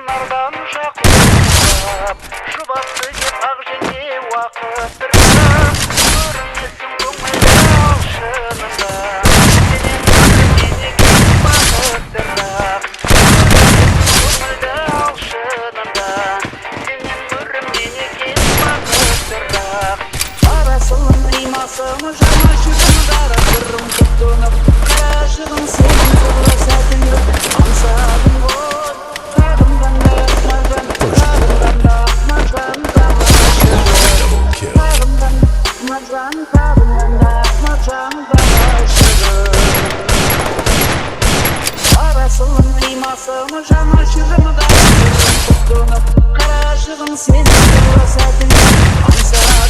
жанардан жақындап жұбатты деп ақ және уақыт тырнап көрінесің көңілді алшынында сенен менекен бақыттырақ көңілді алшынында сенен көрім менекен бақыттырақ арасылың имасың жама жүрім дара сырым тұттынып қарашығын сенің соғыра сәтіңді аңсадың ғой сағынғанда маған сағынғанда маған тамашығы маған сағынғанда маған тамашығы арасылың имасың жама жүрім дара сырым тұттынып қарашығын сенің соғыра сәтіңді аңсадың